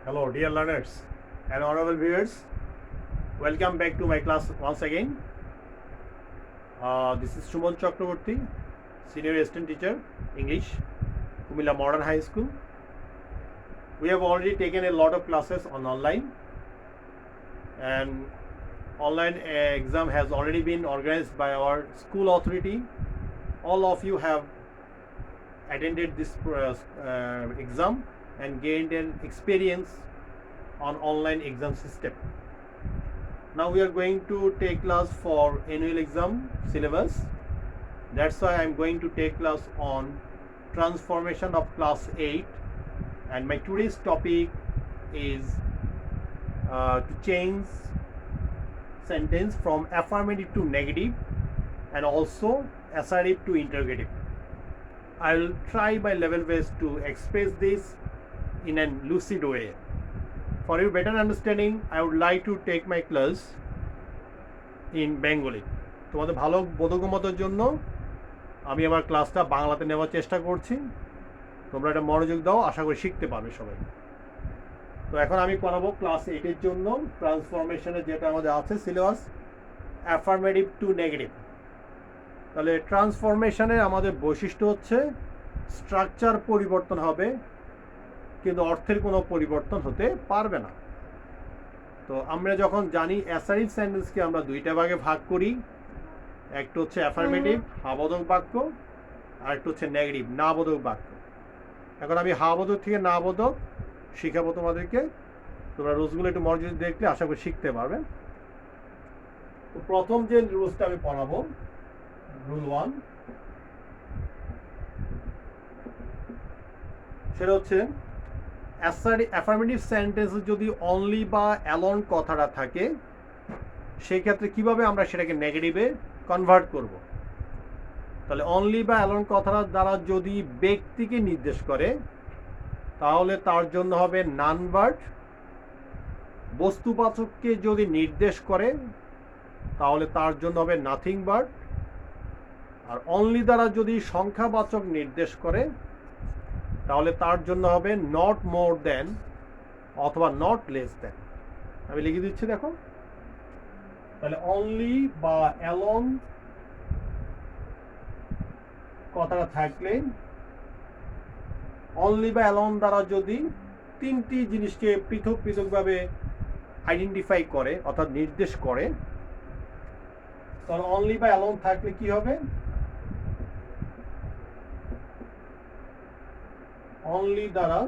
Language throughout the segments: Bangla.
Hello, dear learners and honorable viewers. Welcome back to my class once again. This is Shumon Chakraborty, Senior Assistant Teacher, English, Kumilla Modern High School. We have already taken a lot of classes on online, and online exam has already been organized by our school authority. All of you have attended this exam and gained an experience on online exam system. Now we are going to take class for annual exam syllabus. That's why I'm going to take class on transformation of class 8, and my today's topic is to change sentence from affirmative to negative and also assertive to interrogative. I'll try my level best to express this in a lucid way. For your better understanding, I would like to take my class in Bengali. তোমাদের ভালো বোধগম্যতার জন্য আমি আমার ক্লাসটা বাংলাতে নেওয়ার চেষ্টা করছি। তোমরা এটা মনোযোগ দাও, আশা করি শিখতে পারবে সবাই। তো এখন আমি পড়াবো ক্লাস 8 এর জন্য ট্রান্সফরমেশনের যেটা আমাদের আছে সিলেবাস, অ্যাফার্মেটিভ টু নেগেটিভ। তাহলে ট্রান্সফরমেশনের আমাদের বৈশিষ্ট্য হচ্ছে স্ট্রাকচার পরিবর্তন হবে কিন্তু অর্থের কোনো পরিবর্তন হতে পারবে না। তো আমরা যখন জানি অ্যাসারিভ সেন্টেন্সকে আমরা দুইটা ভাগে ভাগ করি, একটা হচ্ছে অ্যাফার্মেটিভ হাবোধক বাক্য, আর একটা হচ্ছে নেগেটিভ নাবোধক বাক্য। এখন আমি হাবোধক থেকে নাবোধক শিখাবো তোমাদেরকে। তোমরা রুলসগুলো একটু মনোযোগ দেখলে আশা করি শিখতে পারবে। তো প্রথম যে রুলসটা আমি পড়াবো, রুল 1, সেটা হচ্ছে অ্যাফার্মেটিভ সেন্টেন্সে যদি অনলি বা অ্যালোন কথাটা থাকে, সেই ক্ষেত্রে কিভাবে আমরা সেটাকে নেগেটিভে কনভার্ট করব। তাহলে অনলি বা অ্যালোন কথাটা দ্বারা যদি ব্যক্তিকে নির্দেশ করে তাহলে তার জন্য হবে নান ভার্ব। বস্তুবাচককে যদি নির্দেশ করে তাহলে তার জন্য হবে নাথিং ভার্ব। আর অনলি দ্বারা যদি সংখ্যাবাচক নির্দেশ করে তাহলে তার জন্য হবে নট মোর দেন অথবা নট লেস দেন। আমি লিখে দিচ্ছি, দেখো। তাহলে অনলি বা অ্যালোন কথাটা থাকলে, অনলি বা অ্যালোন দ্বারা যদি তিনটি জিনিসকে পৃথক পৃথকভাবে আইডেন্টিফাই করে অর্থাৎ নির্দেশ করে, তাহলে অনলি বা অ্যালোন থাকলে কি হবে? অনলি দ্বারা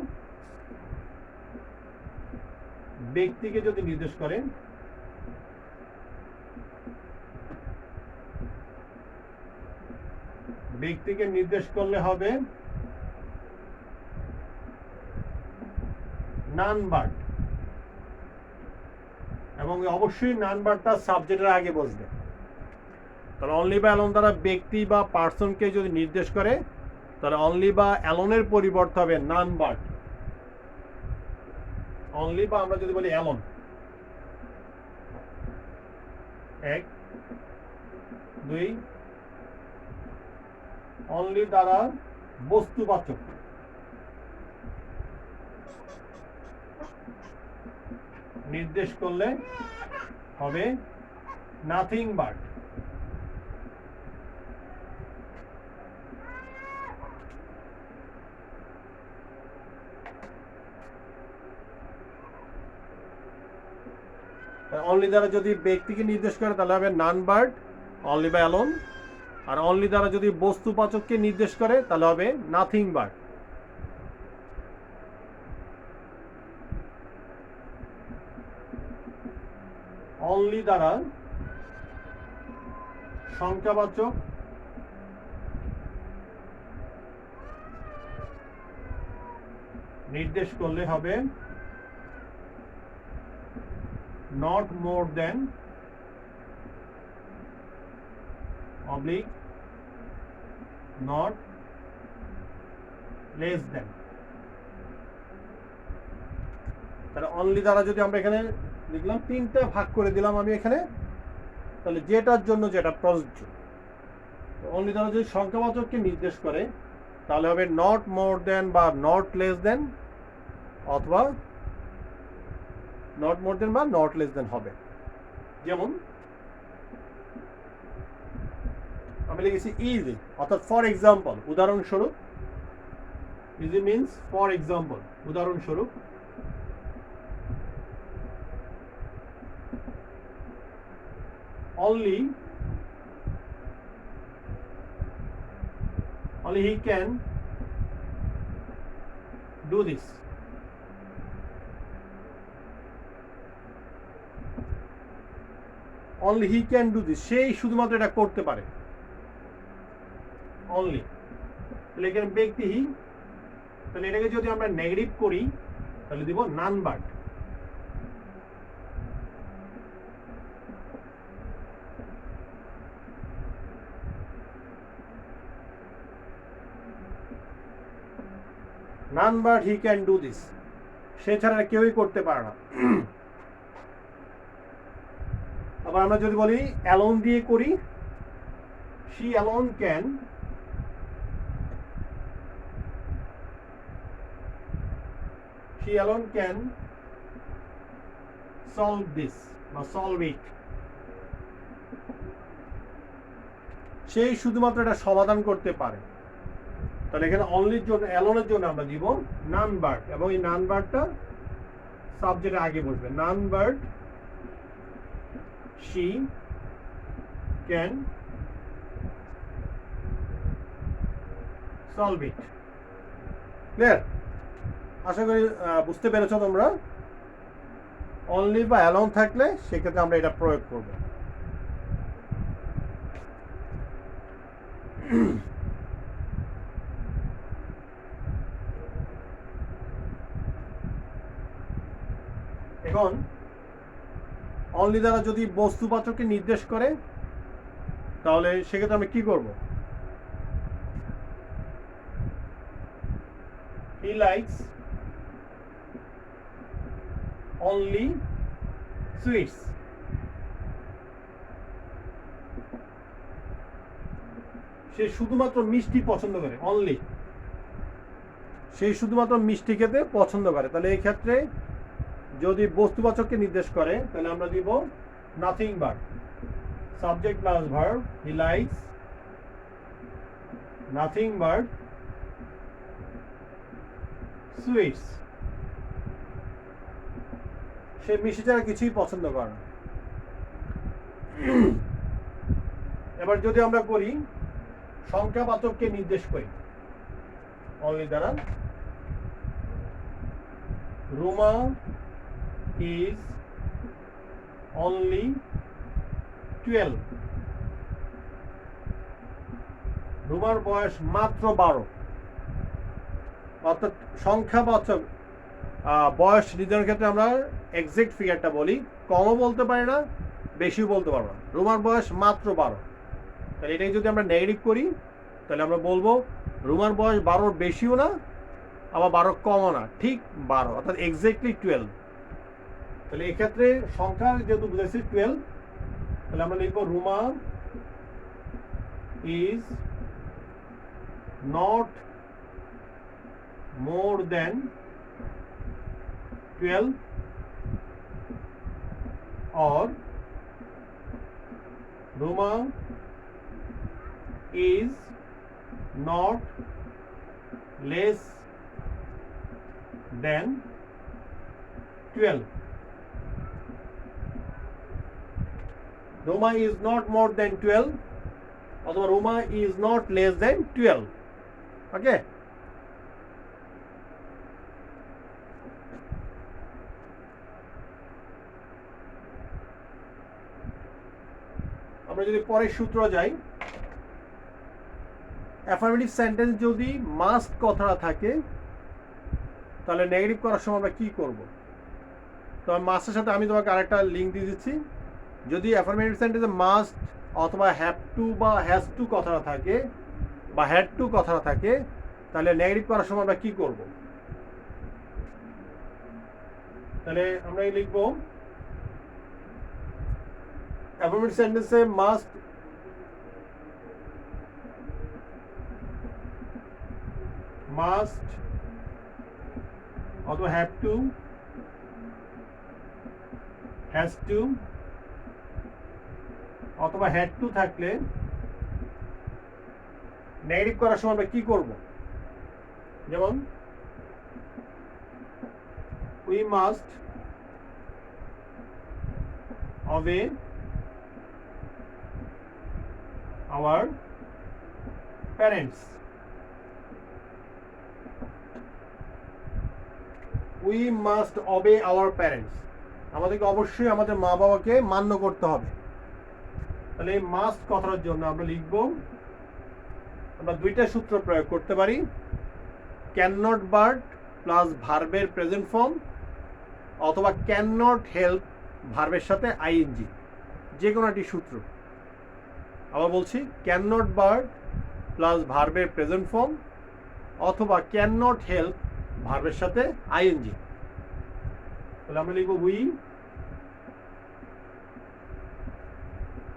ব্যক্তিকে যদি নির্দেশ করে ব্যক্তিকে নির্দেশ করলে হবে নান ভার্ব, এবং অবশ্যই নান ভার্বটা সাবজেক্টের আগে বসবে। তাহলে অনলি বা অ্যালোন দ্বারা ব্যক্তি বা পার্সনকে যদি নির্দেশ করে তাহলে অনলি বা অ্যালোনের পরিবর্তে হবে নান ভার্ব। অনলি বা আমরা যদি বলি অ্যালোন, 1 2, অনলি দ্বারা বস্তুবাচক নির্দেশ করলে হবে নাথিং ভার্ব। অনলি দ্বারা যদি ব্যক্তিকে নির্দেশ করে তাহলে হবে নান ভার্ব, অনলি বা অ্যালোন। আর অনলি দ্বারা যদি বস্তুবাচককে নির্দেশ করে তাহলে হবে নাথিং ভার্ব। অনলি দ্বারা সংখ্যাবাচক নির্দেশ করলে হবে not more than oblique not less than। তাহলে অনলি দ্বারা যদি আমরা এখানে লিখলাম, তিনটা ভাগ করে দিলাম আমি এখানে, তাহলে যেটার জন্য যেটা প্রযোজ্য। অনলি দ্বারা যদি সংখ্যাবাচককে নির্দেশ করে তাহলে হবে নট মোর দেন বা নট লেস দেন, অথবা নট মোর দেন বা নট লেস দেন হবে। যেমন আমি লিখেছি ইজি, অর্থাৎ ফর এক্সাম্পল, উদাহরণস্বরূপ। ইজি মিন্স ফর এক্সাম্পল, উদাহরণস্বরূপ। only he can do this. only he can do this, সেই শুধুমাত্র এটা করতে পারে। only, তাহলে এখানে ব্যক্তি হি, তাহলে এটাকে যদি আমরা নেগেটিভ করি তাহলে দিব none but. None but he can do this, সে ছাড়া কেউই করতে পারে না। আবার আমরা যদি বলি অ্যালোন দিয়ে করি, she alone can solve this বা solve it, সেই শুধুমাত্র এটা সমাধান করতে পারে। তাহলে এখানে অনলির জন্য, অ্যালোনের জন্য আমরা দিব নান বার্ড, এবং এই নান বার্ডটা সাবজেক্টের আগে বসবে। None but she can solve it. Clear? আশা করি বুঝতে পেরেছো তোমরা। অনলি বা অ্যালোন থাকলে সেক্ষেত্রে আমরা এটা প্রয়োগ করব। এখন অনলি দ্বারা যদি বস্তুপাত্রকে নির্দেশ করে তাহলে সেক্ষেত্রে আমরা কি করব? he likes only sweets. সে শুধুমাত্র মিষ্টি পছন্দ করে। অনলি, সে শুধুমাত্র মিষ্টি খেতে পছন্দ করে। তাহলে এই ক্ষেত্রে যদি বস্তুবাচককে নির্দেশ করে তাহলে আমরা দিব nothing but, subject plus verb, he likes nothing but sweets, সে মিষ্টি ছাড়া কিছুই পছন্দ করে না। এবার যদি আমরা করি সংখ্যাবাচককে নির্দেশ করি অনলি দ্বারা, রুমা is only 12, রুমার বয়স মাত্র 12। অর্থাৎ সংখ্যাবাচক বয়স নির্ধারণের ক্ষেত্রে আমরা এক্সাক্ট ফিগারটা বলি, কমও বলতে পারি না, বেশিও বলতে পারবো না। রুমার বয়স মাত্র 12, তাহলে এটাকে যদি আমরা নেগেটিভ করি তাহলে আমরা বলবো রুমার বয়স 12 বেশিও না আবার 12 কমও না, ঠিক 12, অর্থাৎ এক্স্যাক্টলি 12। তাহলে এক্ষেত্রে সংখ্যা যেহেতু বুঝেছি 12, তাহলে আমরা লিখবো Ruma is not more than 12 or Ruma is not less than 12. Ruma is not more than 12 অথবা Ruma is not less than 12. Okay? আমরা যদি পরের সূত্র যাই, অ্যাফার্মেটিভ সেন্টেন্স যদি মাস্ট কথাটা থাকে তাহলে নেগেটিভ করার সময় আমরা কি করব? তো মাস্টের সাথে আমি তোমাকে আরেকটা লিঙ্ক দিয়ে দিচ্ছি। যদি অ্যাফার্মেটিভ সেন্টেন্সে মাস্ট অথবা হ্যাভ টু বা হ্যাজ টু কথাটা থাকে বা হ্যাড টু কথাটা থাকে তাহলে নেগেটিভ করার সময় আমরা কি করব? তাহলে আমরা লিখব অ্যাফার্মেটিভ সেন্টেন্সে মাস্ট অথবা হ্যাভ টু হ্যাজ টু অথবা হ্যাড টু থাকলে নেগেটিভ করার সময় আমরা কি করব? যেমন we must obey our parents. We must obey our parents. আমাদেরকে অবশ্যই আমাদের মা বাবাকে মান্য করতে হবে। তাহলে এই মাস্ট কথার জন্য আমরা লিখব, আমরা দুইটা সূত্র প্রয়োগ করতে পারি। ক্যান নট ভার্ব প্লাস ভার্বের প্রেজেন্ট ফর্ম, অথবা ক্যান নট হেল্প ভার্বের সাথে আইএনজি, যে কোনো একটি সূত্র। আবার বলছি, ক্যান নট ভার্ব প্লাস ভার্বের প্রেজেন্ট ফর্ম, অথবা ক্যান নট হেল্প ভার্বের সাথে আইএনজি। তাহলে আমরা লিখব we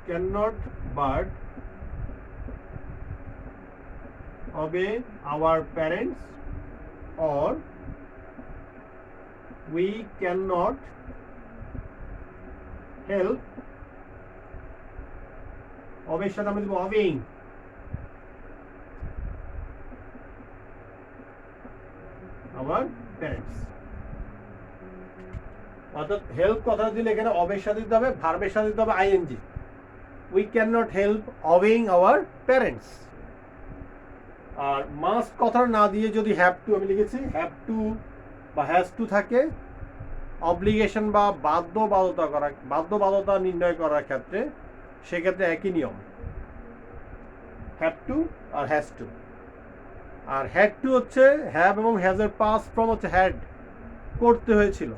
can not verb obey our parents, or we cannot help obey সাথে আমরা দিব obeying our parents। অর্থাৎ হেল্প কথা দিলে এখানে obey সাথে দিতে হবে, ভার্বের সাথে দিতে হবে ING. we cannot help obeying our parents। আর মাস্ট কথা না দিয়ে যদি হ্যাভ টু আমি লিখেছি, হ্যাভ টু বা হ্যাজ টু থাকে অব্লিগেশন বা বাধ্যবাধকতা নির্ণয় করার ক্ষেত্রে, সেক্ষেত্রে একই নিয়ম, হ্যাভ টু আর হ্যাজ টু। আর হ্যাড টু হচ্ছে হ্যাভ এবং হ্যাজের পাস্ট ফর্ম হচ্ছে হ্যাড, করতে হয়েছিল,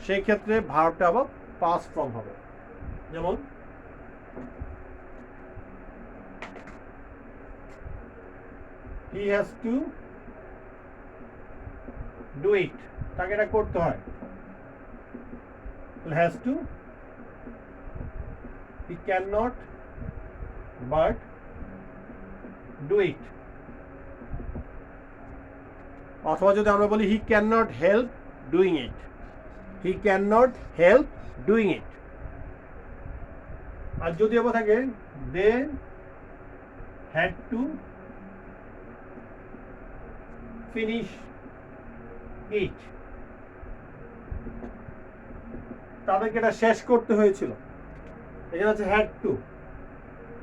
সেই ক্ষেত্রে ভার্বটা আবার পাস্ট ফর্ম হবে। যেমন he has to do it, তাকে এটা করতে হয়, has to, he cannot but do it। অথবা যদি আমরা বলি he cannot help doing it, he cannot help doing it। আর যদি আবার থাকে they had to finish it, তাদেরকে এটা শেষ করতে হয়েছিল, এখানে আছে হ্যাড টু।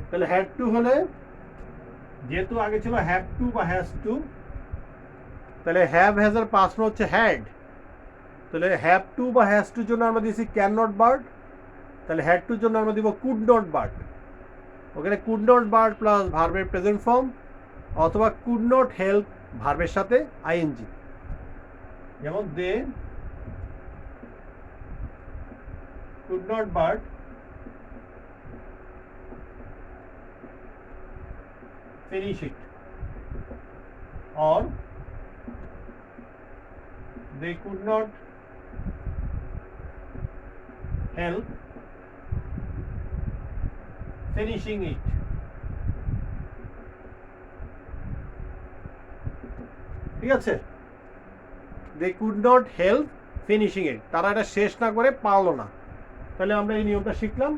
তাহলে হ্যাড টু হলে, যেহেতু আগে ছিল হ্যাভ টু বা হ্যাজ টু, তাহলে হ্যাভ হ্যাজের পাস্ট ফর্ম হচ্ছে হ্যাড। তাহলে হ্যাভ টু বা হ্যাজ টুর জন্য আমরা দিয়েছি ক্যান নট ভার্ব, তাহলে হ্যাড টুর জন্য আমরা দিব কুড নট ভার্ব। ওখানে কুড নট ভার্ব প্লাস ভার্বের প্রেজেন্ট ফর্ম, অথবা কুড নট হেল্প ভার্বের সাথে আইএনজি। যেমন they could not verb finish it, or they could not help finishing it। ঠিক আছে, they could not help finishing it, তারা এটা শেষ না করে পারলো না। তাহলে আমরা এই নিয়মটা শিখলাম।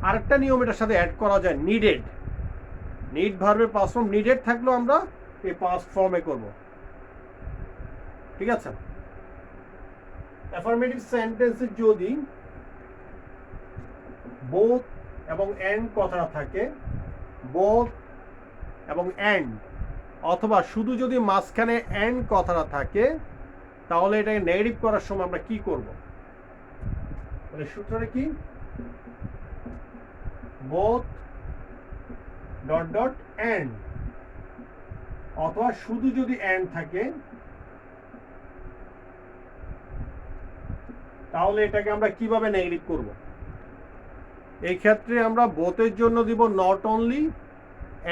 আরেকটা নিয়ম এটার সাথে অ্যাড করা যায়, নিডেড। নিড ভার্বের পাস্ট ফর্ম নিডেড থাকলেও আমরা এই পাস্ট ফর্মে করব। ঠিক আছে, অ্যাফার্মেটিভ সেন্টেন্সে যদি বোথ এবং এন্ড কথা থাকে, বোথ এবং এন্ড, অথবা শুধু যদি মাঝখানে এন্ড কথাটা থাকে, তাহলে এটাকে নেগেটিভ করার সময় আমরা কি করব? মানে সূত্রটা কি? বোথ ডট ডট এন্ড, অথবা শুধু যদি এন্ড থাকে, তাহলে এটাকে আমরা কিভাবে নেগেটিভ করব? এই ক্ষেত্রে আমরা বোথের জন্য দিব নট অনলি,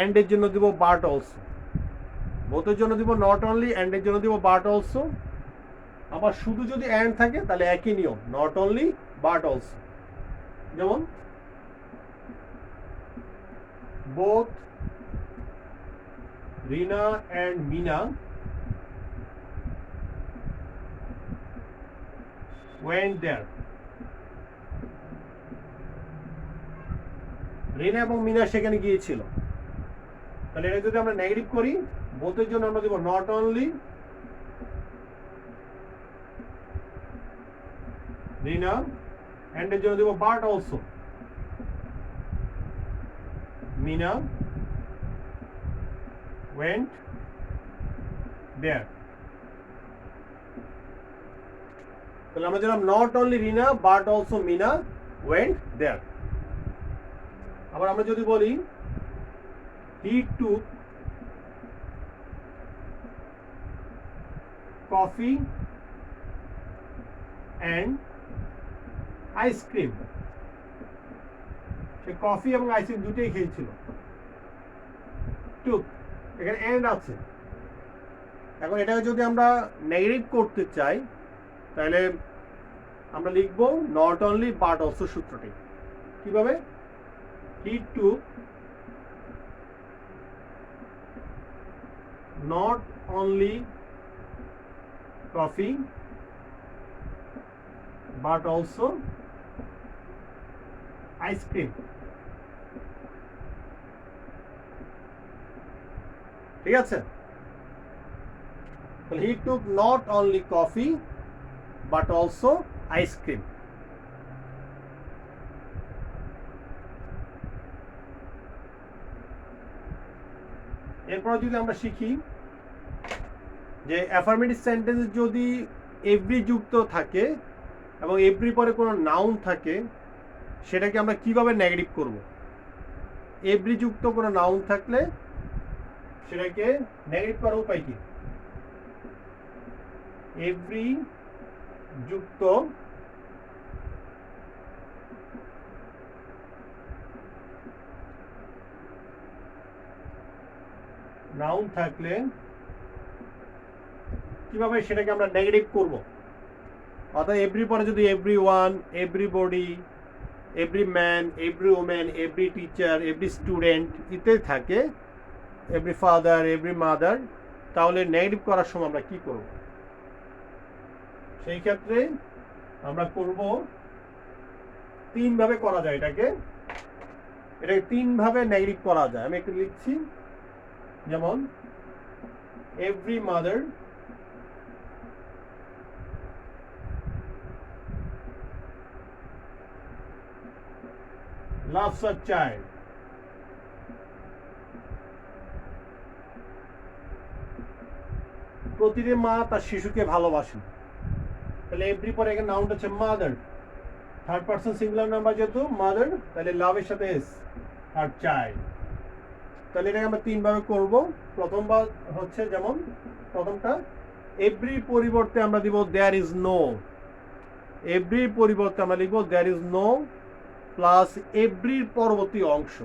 এন্ডের জন্য দিব বাট অলসো। বোথের জন্য দিব নট অনলি, এন্ডের জন্য দিব বাট অলসো। আবার শুধু যদি এন্ড থাকে তাহলে একই নিয়ম, নট অনলি বাট অলসো। যেমন both Rina and Meena went there, রিনা এবং মিনা সেখানে গিয়েছিল। তাহলে এটা যদি আমরা নেগেটিভ করি, বোথের জন্য আমরা দেব নট অনলি রিনা, এন্ড এর জন্য দেব but also Mina went there. তাহলে আমরা দিলাম not only Rina but also Mina went there. আবার আমরা যদি বলি he took coffee and ice cream. Say coffee এবং আইসক্রিম দুটোই খেয়েছিল। টুক, এখানে এন্ড আছে। এখন এটাকে যদি আমরা নেগেটিভ করতে চাই তাহলে আমরা লিখব নট অনলি বাট অলসো সূত্রটি। কিভাবে? He took not only coffee but also ice cream. ঠিক আছে? He took not only coffee but also ice cream. এরপর যদি আমরা শিখি যে অ্যাফার্মেটিভ সেন্টেন্স যদি এভরি যুক্ত থাকে এবং এভরি পরে কোনো নাউন থাকে, সেটাকে আমরা কিভাবে নেগেটিভ করব। এভরি যুক্ত কোনো নাউন থাকলে সেটাকে নেগেটিভ করার উপায় কি? এভরি যুক্ত নাউন থাকলে কিভাবে সেটাকে আমরা নেগেটিভ করব। অর্থাৎ এভরি পরে যদি every one, everybody, every man, every woman, every teacher, every student ইত্যাদি থাকে, এভরি ফাদার, এভরি মাদার, তাহলে নেগেটিভ করার সময় আমরা কি করব? সেই ক্ষেত্রে আমরা করব তিনভাবে করা যায়। এটাকে তিনভাবে নেগেটিভ করা যায়। আমি একটু লিখছি, যেমন every mother loves a child. প্রতিটি মা তার শিশুকে ভালোবাসেন। তাহলে এভরি পরে এখানে নাউনটা হচ্ছে mother, third person singular number যেহেতু মাদার, তাহলে লাভের সাথে এস আর চাইল্ড। তাহলে এটাকে আমরা তিনভাবে করব। প্রথমবার হচ্ছে যেমন প্রথমটা এভরি পরিবর্তে আমরা দিব দেয়ার ইজ নো। এভরি পরিবর্তে আমরা লিখব দেয়ার ইজ নো প্লাস এভরির পরবর্তী অংশ।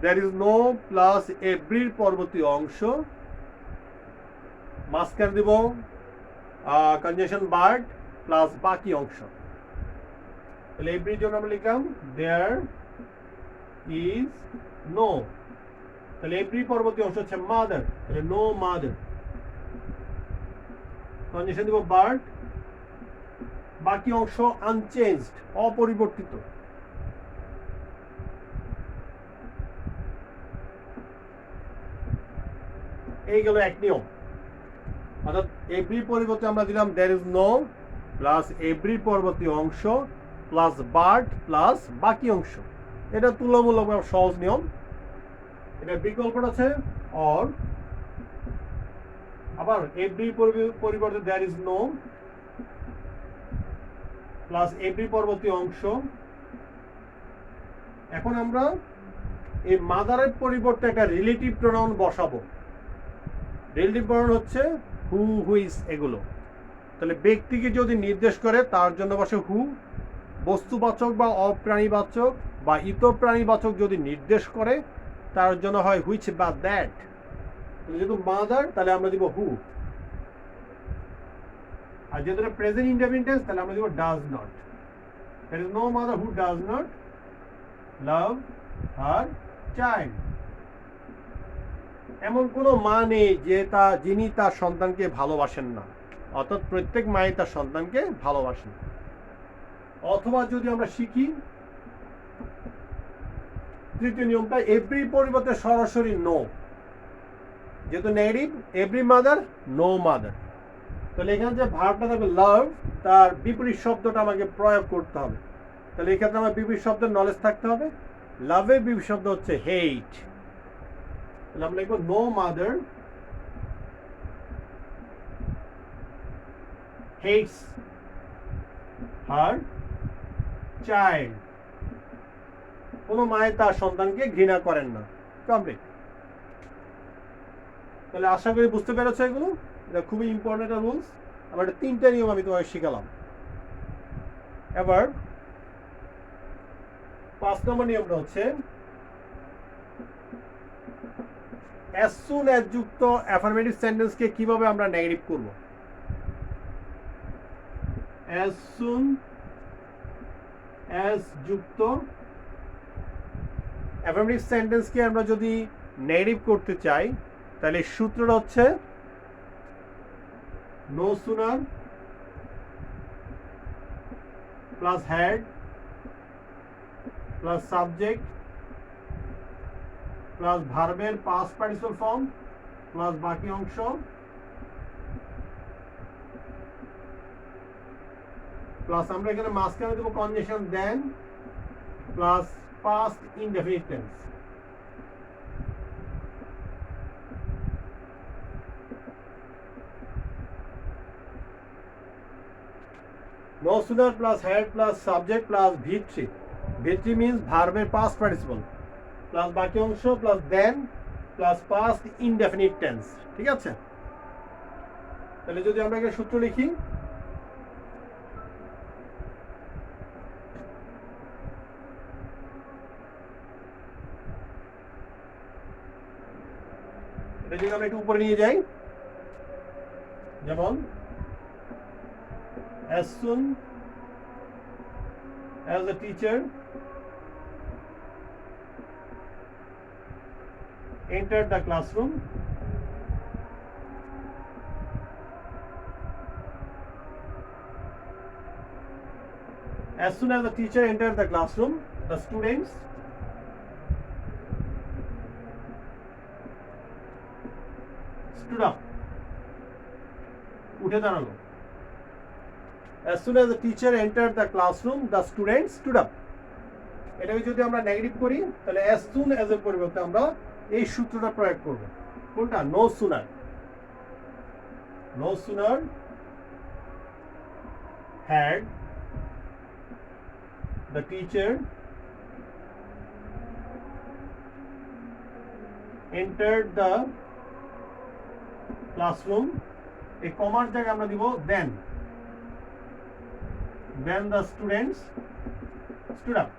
দেয়ার ইজ নো প্লাস এভরির পরবর্তী অংশ, মাঝখানে দিব কনজাংশন ভার্ব প্লাস বাকি অংশ। তাহলে এভরির জন্য আমরা লিখলাম দেয়ার ইজ নো। তাহলে এভরি পরবর্তী অংশ হচ্ছে মাদার, তাহলে নো মাদার। কনজাংশন দিব ভার্ব, বাকি অংশ আনচেঞ্জড, অপরিবর্তিত। এই গেল এক নিয়ম। অর্থাৎ এভরি পরিবর্তে আমরা দিলাম there is no plus every পরবর্তী অংশ প্লাস বার্ড প্লাস বাকি অংশ। এটা তুলনামূলক সহজ নিয়ম। এটা বিকল্পটা আছে অর। আবার এভরি পরিবর্তে there is no plus every পরবর্তী অংশ। এখন আমরা এই মাদারের পরিবর্তে একটা রিলেটিভ প্রোনাউন বসাবো। রিলেটিভ প্রোনাউন হচ্ছে হু, হুইজ, এগুলো। তাহলে ব্যক্তিকে যদি নির্দেশ করে তার জন্য বসে হু, বস্তুবাচক বা অপ্রাণীবাচক বা ইতপ্রাণীবাচক যদি নির্দেশ করে তার জন্য হয় হুইচ বা দ্যাট। যেহেতু মাদার তাহলে আমরা দিব হু, আর যেহেতু প্রেজেন্ট ইনডেফিনিট টেন্স তাহলে আমরা দিব does not. There is no mother who does not love her child. এমন কোনো মা নেই যিনি তার সন্তানকে ভালোবাসেন না। অর্থাৎ প্রত্যেক মাই তার সন্তানকে ভালোবাসেন। অথবা যদি আমরা শিখি তৃতীয় নিয়মটা এভরি পরিবর্তে সরাসরি নো, যেহেতু negative every mother no mother, তাহলে এখানে যে ভার্বটা থাকবে লাভ, তার বিপরীত শব্দটা আমাকে প্রয়োগ করতে হবে। তাহলে এক্ষেত্রে আমার বিপরীত শব্দের নলেজ থাকতে হবে। লাভের বিপরীত শব্দ হচ্ছে হেট, তাহলে আমরা লিখবো no mother hates her child, কোনো মায়ের তার সন্তানকে ঘৃণা করেন না। কমপ্লিট। তাহলে আশা করি বুঝতে পেরেছো এগুলো, এটা খুবই ইম্পর্টেন্ট একটা রুলস। আবার এটা 3টা নিয়ম আমি তোমাকে শিখালাম। এবার 5 নম্বর নিয়মটা হচ্ছে as soon as যুক্ত অ্যাফার্মেটিভ সেন্টেন্সকে কিভাবে আমরা নেগেটিভ করব। as soon as যুক্ত অ্যাফার্মেটিভ সেন্টেন্সকে আমরা যদি নেগেটিভ করতে চাই, তাহলে সূত্রটা হচ্ছে no sooner plus had plus subject plus ভার্বের পাস্ট পার্টিসিপল ফর্ম প্লাস বাকি অংশ প্লাস আমরা এখানে মাঝখানে দেবো conjunction then plus past indefinite tense. No sooner plus had plus subject plus V3. V3 means ভার্বের past participle প্লাস বাকি অংশ প্লাস দেন প্লাস পাস্ট ইনডেফিনিট টেন্স। ঠিক আছে, তাহলে যদি আমরা এখানে সূত্র লিখি, এটা যদি আমরা একটু উপরে নিয়ে যাই, যেমন as soon as the teacher entered the classroom, as soon as the teacher entered the classroom, the students stood up, উঠে দাঁড়ালো। as soon as the teacher entered the classroom, the students stood up। এটাকে যদি আমরা নেগেটিভ করি, তাহলে as soon as এর পরিবর্তে আমরা এই সূত্রটা প্রয়োগ করব। কোনটা? no sooner। no sooner had the teacher entered the classroom, এই কমার জায়গায় আমরা দিব then the students stood up,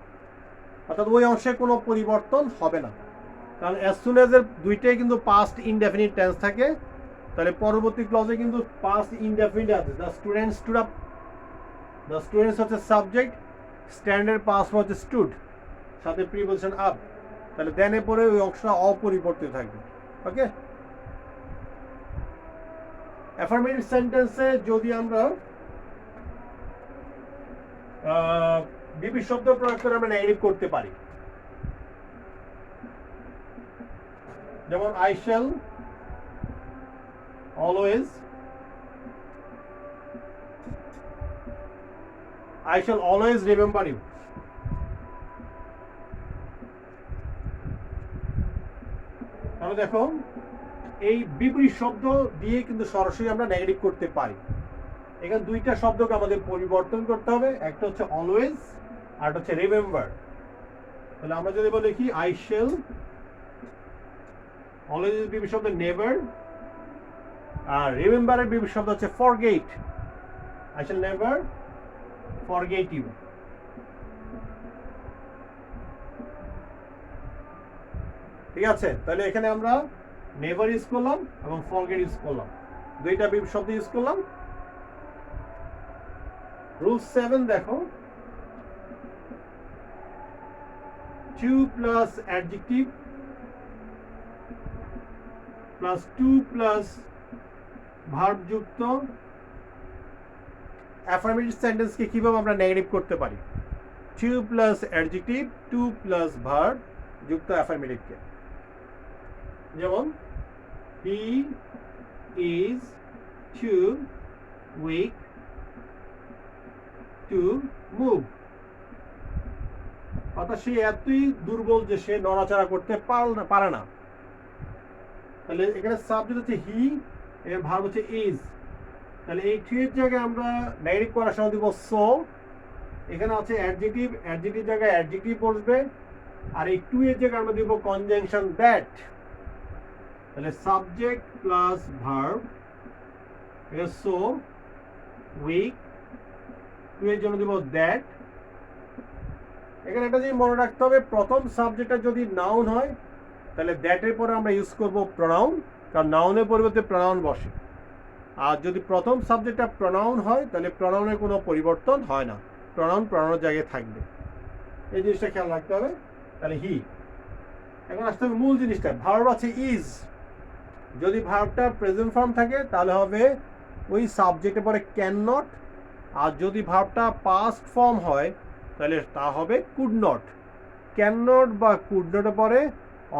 অর্থাৎ ওই অংশে কোনো পরিবর্তন হবে না, কারণ as soon as এর দুইটাই কিন্তু পাস্ট ইনডেফিনিট টেন্স থাকে। তাহলে পরবর্তী ক্লজে কিন্তু পাস্ট ইনডেফিনিট আছে। the students stood up, the students হচ্ছে সাবজেক্ট, স্ট্যান্ডের পাস্ট হচ্ছে stood, সাথে প্রিপোজিশন আপ, তাহলে দেন এর পরে ওই অংশটা অপরিবর্তিত থাকবে। ওকে, অ্যাফার্মেটিভ সেন্টেন্সে যদি আমরা বিপরীত শব্দ প্রয়োগ করে আমরা নেগেটিভ করতে পারি, যেমন I shall always remember you। তাহলে দেখো এই বিপরীত শব্দ দিয়ে কিন্তু সরাসরি আমরা নেগেটিভ করতে পারি। এখানে দুইটা শব্দকে আমাদের পরিবর্তন করতে হবে, একটা হচ্ছে অলওয়েজ আর একটা হচ্ছে রিমেম্বার। তাহলে আমরা যদি বলি কি I shall অলওয়েজ এর বিপরীত শব্দ নেভার, আর রিমেম্বার এর বিপরীত শব্দ হচ্ছে forget. I shall never forget you। ঠিক আছে, তাহলে এখানে আমরা নেভার ইউজ করলাম এবং ফরগেট ইউজ করলাম, দুইটা বিপরীত শব্দ ইউজ করলাম। রুল 7 দেখো, 2 plus adjective plus 2 plus verb যুক্ত অ্যাফার্মেটিভ সেন্টেন্সকে কিভাবে আমরা নেগেটিভ করতে পারি। 2 প্লাস অ্যাডজেক্টিভ, 2 প্লাস ভার্ব যুক্ত অ্যাফার্মেটিভকে। যেমন he is too weak to move, অর্থাৎ সে এতই দুর্বল যে সে নড়াচড়া করতে পারে না। তাহলে এখানে সাবজেক্ট হচ্ছে হি, এর ভার্ব হচ্ছে ইজ। তাহলে এই টু এর জায়গায় আমরা নেগেটিভ করার সময় দিব সো। এখানে আছে অ্যাডজেক্টিভ, অ্যাডজেক্টিভ জায়গায় অ্যাডজেক্টিভ বসবে, আর এই টু এর জায়গায় আমরা দিব কনজাংশন দ্যাট। তাহলে সাবজেক্ট প্লাস ভার্ব, এটা সো উইক, টু এর জন্য দিব দ্যাট। এখানে একটা জিনিস মনে রাখতে হবে, প্রথম সাবজেক্টটা যদি নাউন হয় তাহলে দ্যাটের পরে আমরা ইউজ করব প্রোনাউন, কারণ নাউনের পরিবর্তে প্রোনাউন বসে। আর যদি প্রথম সাবজেক্টটা প্রোনাউন হয় তাহলে প্রোনাউনের কোনো পরিবর্তন হয় না, প্রোনাউন প্রোনাউনের জায়গায় থাকবে। এই জিনিসটা খেয়াল রাখতে হবে। তাহলে হি। এখন আসতে হবে মূল জিনিসটা, ভার্ব আছে ইজ। যদি ভার্বটা প্রেজেন্ট ফর্ম থাকে তাহলে হবে ওই সাবজেক্টের পরে ক্যান নট, আর যদি ভার্বটা পাস্ট ফর্ম হয় তাহলে তা হবে কুড নট। ক্যান নট বা কুড নটের পরে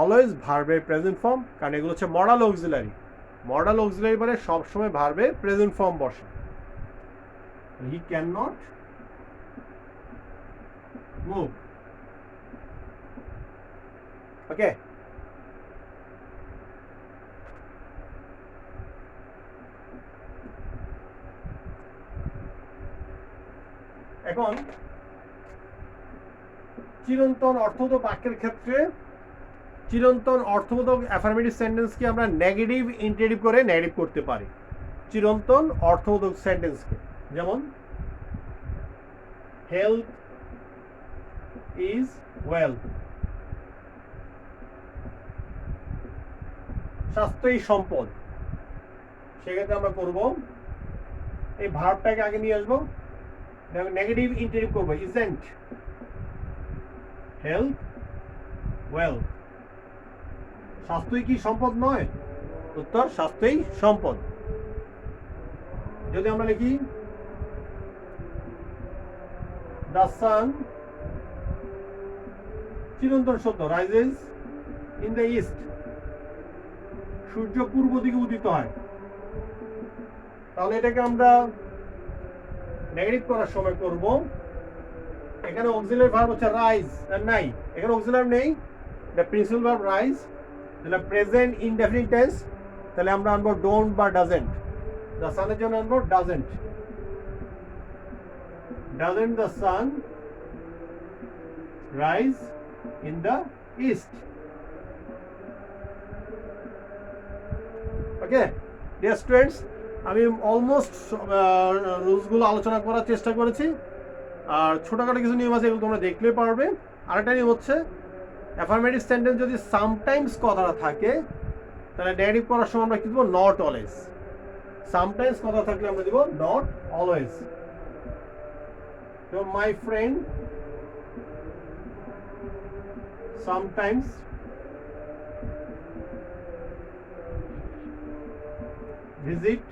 অলওয়েজ ভার্বের প্রেজেন্ট ফর্ম, কারণ এগুলো হচ্ছে মডাল অক্সিলারি। মডাল অক্সিলারি পরে সবসময় ভার্বের প্রেজেন্ট ফর্ম বসে। He can not move. Okay, এখন চিরন্তন অর্থবোধক বাক্যের ক্ষেত্রে চিরন্তন অর্থবোধক অ্যাফার্মেটিভ সেন্টেন্সকে আমরা নেগেটিভ ইন্টারেটিভ করে নেগেটিভ করতে পারি। চিরন্তন অর্থবোধক সেন্টেন্সকে, যেমন হেলথ ইজ ওয়েলথ, স্বাস্থ্যই সম্পদ। সেক্ষেত্রে আমরা করব এই ভার্বটাকে আগে নিয়ে আসবো, নেগেটিভ ইন্টারেটিভ করবো, ইজেন্ট হেলথ ওয়েলথ। স্বাস্থ্যই কি সম্পদ নয়? উত্তর, স্বাস্থ্যই সম্পদ। যদি আমরা লিখি দ্য সান, চিরন্তন সত্য, রাইজেস ইন দ্য ইস্ট, সূর্য পূর্ব দিকে উদিত হয়, তাহলে এটাকে আমরা নেগেটিভ করার সময় করব। এখানে অক্সিলারি ভার্ব হচ্ছে রাইজ, নাই, এখানে অক্সিলারি নেই, দ্য প্রিন্সিপাল ভার্ব রাইজ। তাহলে প্রেজেন্ট ইনডেফিনিট টেন্স, তাহলে আমরা আনবো ডোন্ট বা ডাজেন্ট। দ্য সানের জন্য আনবো doesn't. Doesn't the sun rise in the east. Okay dear students, আমি অলমোস্ট রুলসগুলো আলোচনা করার চেষ্টা করেছি, আর ছোটোখাটো কিছু নিয়ম আছে, এগুলো তোমরা দেখলেই পারবে। আরেকটা নিয়ম হচ্ছে, অ্যাফার্মেটিভ সেন্টেন্স যদি সামটাইমস কথাটা থাকে তাহলে নেগেটিভ করার সময় আমরা কি দেবো? Not always. সামটাইমস কথা থাকলে আমরা দেবো নট অলওয়েজ। তো my friend sometimes visit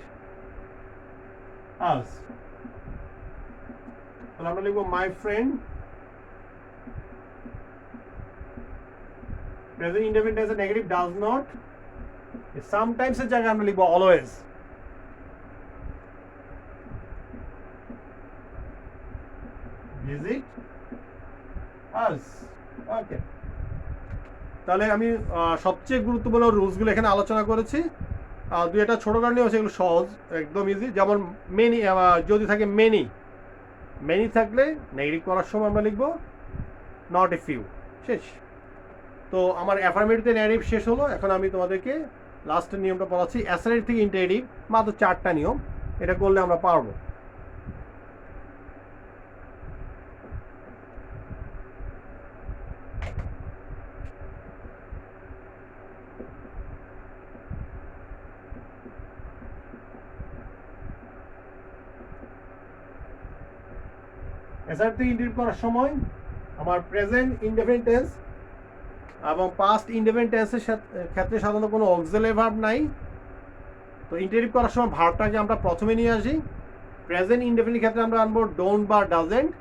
us, তাহলে আমরা লিখবো মাই ফ্রেন্ড, প্রেজেন্ট ইনডেফিনিট টেন্সে নেগেটিভ ডাজ নট, সামটাইমস এর জায়গায় আমরা লিখবো অলওয়েজ। visit us। ওকে, তাহলে আমি সবচেয়ে গুরুত্বপূর্ণ রুলসগুলো এখানে আলোচনা করেছি। দুই একটা ছোটোখাটো নিয়ম আছে, এগুলো সহজ, একদম ইজি। যেমন মেনি, যদি থাকে মেনি, মেনি থাকলে নেগেটিভ করার সময় আমরা লিখবো নট এ ফিউ। শেষ। তো আমার অ্যাফার্মেটিভতে নেগেটিভ শেষ হলো। এখন আমি তোমাদেরকে লাস্টের নিয়মটা পড়াচ্ছি, অ্যাসারেটিভ থেকে ইন্টারেটিভ, মাত্র 4টা নিয়ম, এটা করলে আমরা পারবো। অ্যাসারেটিভ থেকে ইন্টারেটিভ করার সময় আমার প্রেজেন্ট ইনডেফিনিট টেন্স এবং পাস্ট ইনডেফিনিট টেন্সের ক্ষেত্রে সাধারণত কোনো অক্সিলারি ভার্ব নাই। তো ইন্টারেটিভ করার সময় ভার্বটাকে আমরা প্রথমে নিয়ে আসি। প্রেজেন্ট ইনডেফিনিট ক্ষেত্রে আমরা আনবো ডোন্ট বা ডাজেন্ট,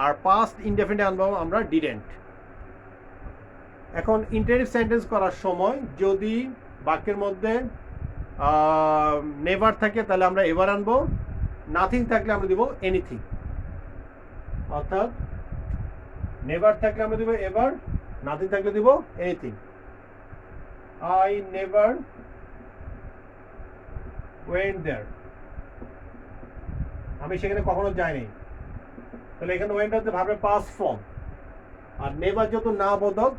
আর পাস্ট ইনডেফিনিট আনবো আমরা ডিডেন্ট। এখন ইন্টারেটিভ সেন্টেন্স করার সময় যদি বাক্যের মধ্যে নেভার থাকে তাহলে আমরা এভার আনবো, নাথিং থাকলে আমরা দিব এনিথিং। অর্থাৎ নেভার থাকলে আমরা দিব এভার, নাথিং থাকলে দিব anything. I never went there, আমি সেখানে কখনো যাইনি। তাহলে এখানে ওয়েন্ট হচ্ছে ভার্বের পাস্ট ফর্ম, আর নেভার যত না বোধক,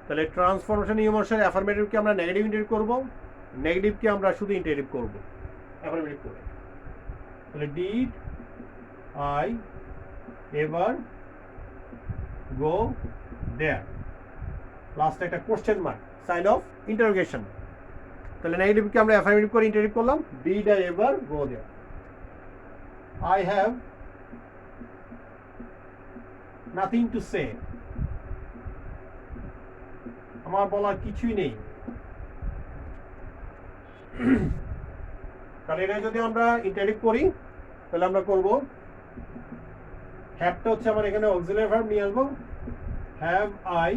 তাহলে ট্রান্সফরমেশন ইমোশন অ্যাফার্মেটিভকে আমরা নেগেটিভ ইন্টারেটিভ করব, নেগেটিভকে আমরা শুধু ইন্টারেটিভ করব অ্যাফার্মেটিভ করে। তাহলে did I ever go there, লাস্টে একটা question mark, sign of interrogation. তাহলে নেগেটিভকে আমরা অ্যাফার্মেটিভ করে ইন্টারেটিভ করলাম, did I ever go there. I have nothing to say, আমার বলার কিছুই নেই। তাহলে এটা যদি আমরা ইন্টারেক্ট করি তাহলে আমরা করব, হ্যাভটা হচ্ছে আমার এখানে অক্সিলারি ভার্ব নিয়ে আসবো, হ্যাভ আই,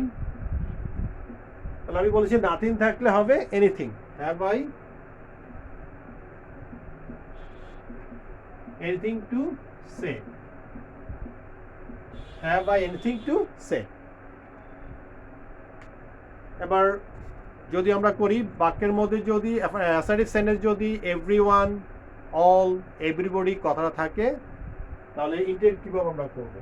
তাহলে আমি বলেছি নাথিং থাকলে হবে anything, have I anything to say, have I anything to say. এবার যদি আমরা করি বাক্যের মধ্যে যদি অ্যাসার্টিভ সেন্টেন্স যদি এভরিওয়ান, অল, এভরিবডি কথাটা থাকে তাহলে ইন্টারেক্ট কিভাবে আমরা করব?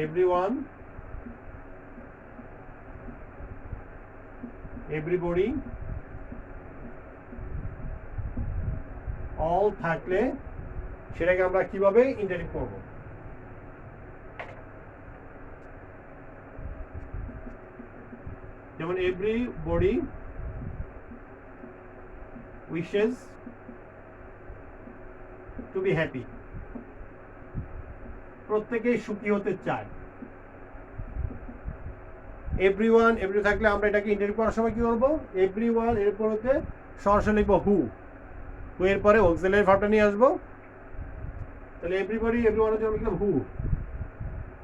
এভরিওয়ান, এভরিবডি, অল থাকলে সেটাকে আমরা কিভাবে ইন্টারেক্ট করব? যেমন everybody wishes to be happy, প্রত্যেকেই সুখী হতে চায়। এভরিওয়ান, এভরি থাকলে আমরা এটাকে ইন্টারেক্ট করার সময় কি করব? এভরিওয়ান এর পরে সরাসরি লিখবো হু, হু এর পরে অক্সিলারি ভার্বটা নিয়ে আসবো। তাহলে এভরিবডি, এভরিওয়ানের জন্য লিখলাম হু,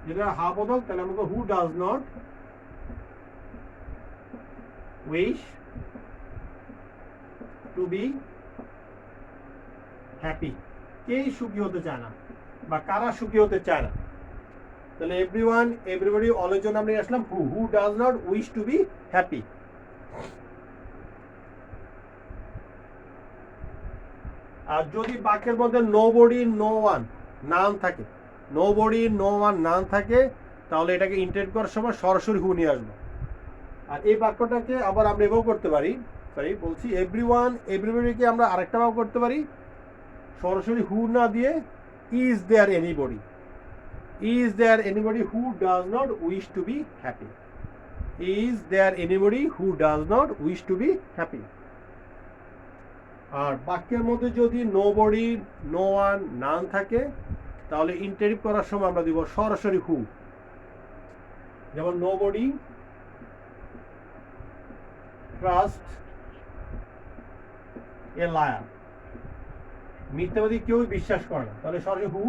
যেটা হা বোধক, তাহলে আমরা হু does not wish to be happy, কেই সুখী হতে চায় না বা কারা সুখী হতে চায় না। তাহলে এভরিওয়ান, এভরিবডি, অলের জন্য আমরা আসলাম who, who does not wish to be happy. আর যদি বাক্যের মধ্যে নোবডি, নো ওয়ান, নাউন থাকে, নোবডি, নো ওয়ান, নাউন থাকে, তাহলে এটাকে ইন্টারেক্ট করার সময় সরাসরি হু নিয়ে আসবো। আর এই বাক্যটাকে আবার আমরা এভাবে করতে পারি, বলছি এভরিওয়ান, এভরিবডিকে আমরা আরেকটা ভাবে করতে পারি, সরাসরি হু না দিয়ে is there anybody, is there anybody who does not wish to be happy, is there anybody who does not wish to be happy. আর বাক্যের মধ্যে যদি নোবডি, নো ওয়ান, নাউন থাকে তাহলে ইন্টারেক্ট করার সময় আমরা দিব সরাসরি হু। যেমন নোবডি ট্রাস্ট এ লায়ার, মিথ্যাবাদী কেউ বিশ্বাস করে না, তাহলে সরাসরি হু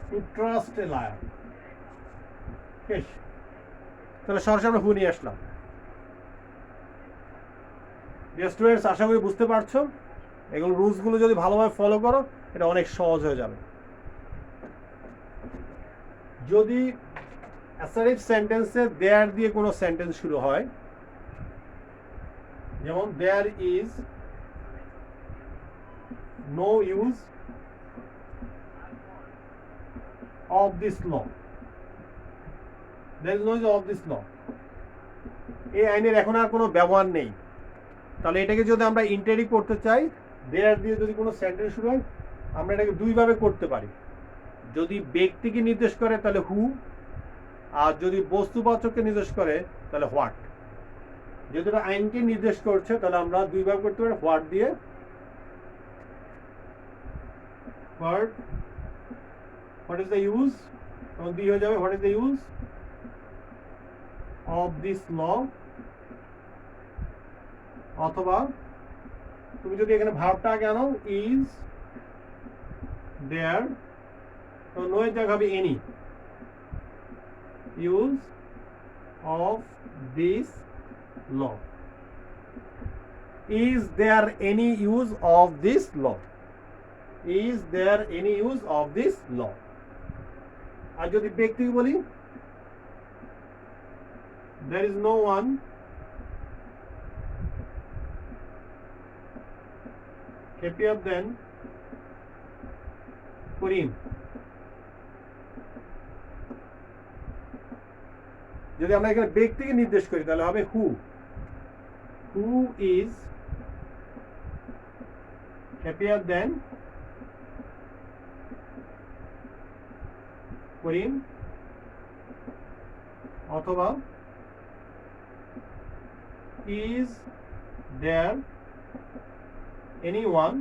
টু ট্রাস্ট এ লায়ার। তাহলে সরাসরি আমরা হু নিয়ে আসলাম। স্টুডেন্টস, আশা করি বুঝতে পারছো, এগুলো রুলসগুলো যদি ভালোভাবে ফলো করো এটা অনেক সহজ হয়ে যাবে। যদি অ্যাসার্টিভ সেন্টেন্সে দেয়ার দিয়ে কোনো সেন্টেন্স শুরু হয়, যেমন there is no use of this law, there is no use of this law, এই আইনের এখন আর কোনো ব্যবহার নেই, তাহলে এটাকে যদি আমরা ইন্টারেক্ট করতে চাই, দেয়ার দিয়ে যদি কোনো সেন্টেন্স শুরু হয় আমরা এটাকে দুইভাবে করতে পারি। যদি ব্যক্তিকে নির্দেশ করে তাহলে হু, আর যদি বস্তুবাচককে নির্দেশ করে তাহলে হোয়াট। যদি এটা আইনকে নির্দেশ করছে তাহলে আমরা দুইভাবে করতে পারি, হোয়াট দিয়ে, হোয়াট ইজ দ্য ইউজ, তখন দুই হয়ে যাবে, what is the use of this law, অথবা তুমি যদি এখানে ভার্বটা আগে আনো ইজ দেয়ার, তো নো এর জায়গা হবে any, use of this law, is there any use of this law, is there any use of this law. আর যদি ব্যক্তি বলি there is no one happier than Karim. যদি আমরা এখানে ব্যক্তিকে নির্দেশ করি তাহলে হবে who is happier than Karim, অথবা is there anyone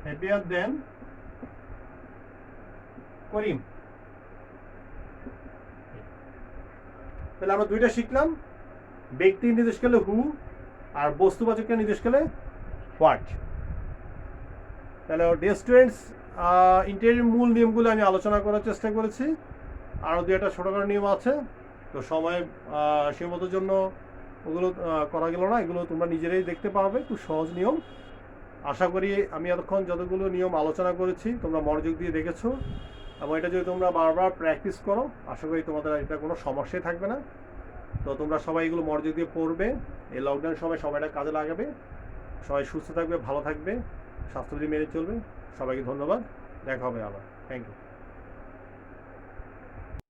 happier than Karim? তাহলে আমরা দুইটা শিখলাম, ব্যক্তি নির্দেশ করলে হু আর বস্তুবাচককে নির্দেশ করলে হোয়াট। তাহলে ডিয়ার স্টুডেন্টস, ইন্টারভিউর মূল নিয়মগুলো আমি আলোচনা করার চেষ্টা করেছি, আরও দু একটা ছোটোখাটো নিয়ম আছে, তো সময় সীমাবদ্ধতার জন্য ওগুলো করা গেল না, এগুলো তোমরা নিজেরাই দেখতে পারবে, খুব সহজ নিয়ম। আশা করি আমি এতক্ষণ যতগুলো নিয়ম আলোচনা করেছি তোমরা মনোযোগ দিয়ে দেখেছো, এবং এটা যদি তোমরা বারবার প্র্যাকটিস করো আশা করি তোমাদের এটা কোনো সমস্যাই থাকবে না। তো তোমরা সবাই এগুলো মনোযোগ দিয়ে পড়বে, এই লকডাউন সময় সবাই এটা কাজে লাগাবে, সবাই সুস্থ থাকবে, ভালো থাকবে, স্বাস্থ্যবিধি মেনে চলবে। সবাইকে ধন্যবাদ, দেখা হবে আবার, থ্যাংক ইউ।